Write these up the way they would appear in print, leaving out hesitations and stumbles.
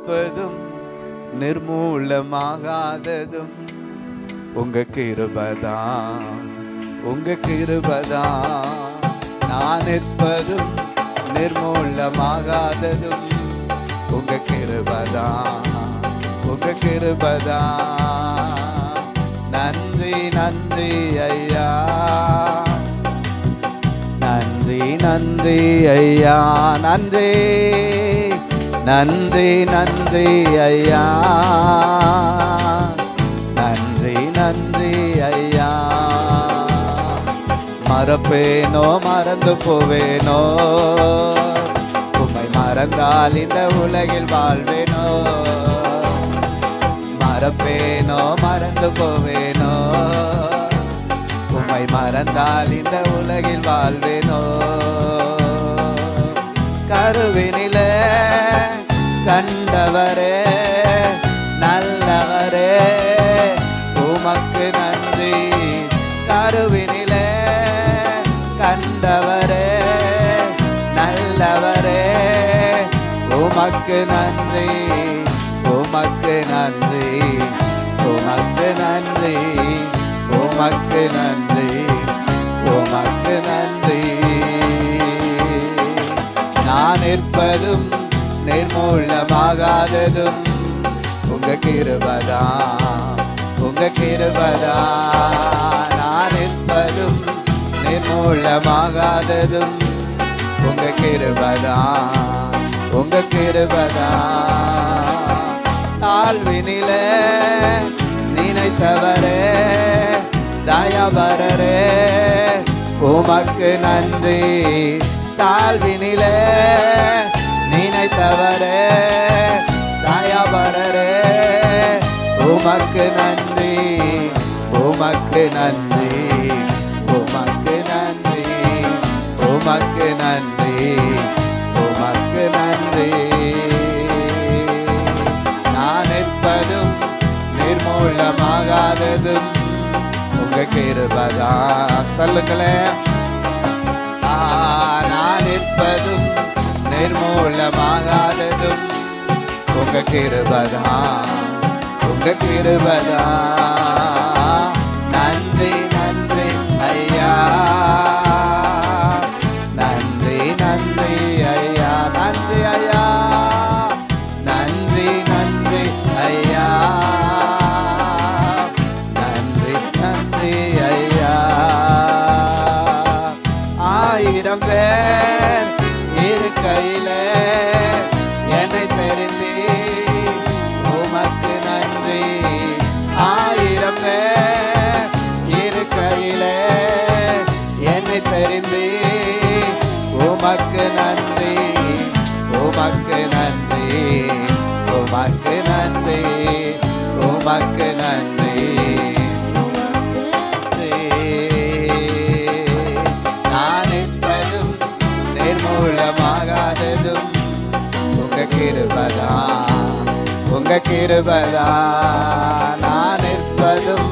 இருப்பதும் நிர்மூலமாகாததும் உங்க கிருபைதான், உங்க கிருபைதான். நான் நிற்பதும் நிர்மூலமாகாததும் உங்க கிருபைதான், உங்க கிருபைதான். நன்றி நன்றி ஐயா, நன்றி நன்றி ஐயா, நன்றி நன்றி நன்றி ஐயா, நன்றி நன்றி ஐயா. மறப்பேனோ மறந்து போவேனோ, உம்மை மறந்தால் இந்த உலகில் வாழ்வேனோ. மறப்பேனோ மறந்து போவேனோ, உம்மை மறந்தால் இந்த உலகில் வாழ்வேனோ. கருவினிலே கண்டவரே நல்லவரே உமக்கு நன்றி. கருவினிலே கண்டவரே நல்லவரே உமக்கு நன்றி, உமக்கு நன்றி, உமக்கு நன்றி, உமக்கு நன்றி, உமக்கு நன்றி. நான் இருப்பதும் நிர்மூலமாகாததும் உங்க கிருபைதான், உங்க கிருபைதான். நான் இருப்பதும் நிர்மூலமாகாததும் உங்க கிருபைதான், உங்க கிருபைதான். தாழ்வினிலே நினைத்தவரே தயவரரே உமக்கு நன்றி. தாழ்வினிலே நினைத்தவரே தயவரரே உமக்கு நன்றி, உமக்கு நன்றி, உமக்கு நன்றி, உமக்கு நன்றி, உமக்கு நன்றி. நான் இருப்பதும் நிர்மூலமாகாததும் உங்க கிருபைதான். சொல்லுங்களேன். நான் இருப்பதும் நிர்மூலமாகாததும் உங்க கிருபைதான், உங்க கிருபைதான். நன்றி நன்றி ஐயா, நன்றி நன்றி ஐயா, நன்றி ஐயா, நன்றி நன்றி ஐயா, நன்றி நன்றி ஐயா. 1000 பேர் இருக்கையிலே என்னை தெரிந்து உமக்கு நன்றி. 1000 பேர் இருக்கையிலே என்னை தெரிந்து உமக்கு நன்றி, உமக்கு நன்றி, உமக்கு நன்றி, உமக்கு நன்றி. நான் என்பதும் நிர்மூலமாகாததும் உங்க கிருபைதான், உங்க கிருபைதான். நான் இருப்பதும்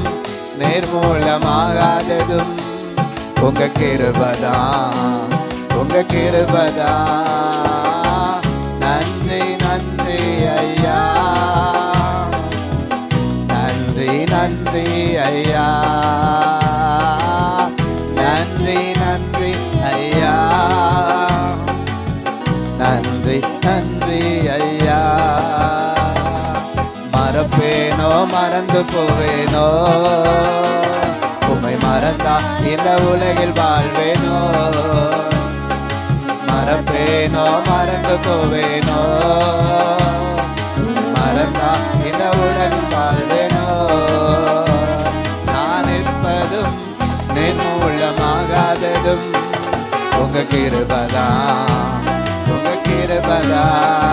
நிர்மூலமாகாததும் உங்க கிருபைதான், உங்க கிருபைதான். நன்றி நன்றி ஐயா, நன்றி நன்றி ஐயா, நன்றி நன்றி ஐயா, நன்றி நன்றி ஐயா. மறப்பேனோ மறந்து போவேனோ, உம்மை மறந்தா இந்த உலகில் வாழ்வேனோ. மறப்பேனோ மறந்து போவேனோ, மறந்தா இந்த உலகில் வாழ்வேனோ. நான் இருப்பதும் நிர்மூலமாகாத உங்க கிருபைதான், உங்க கிருபைதான்.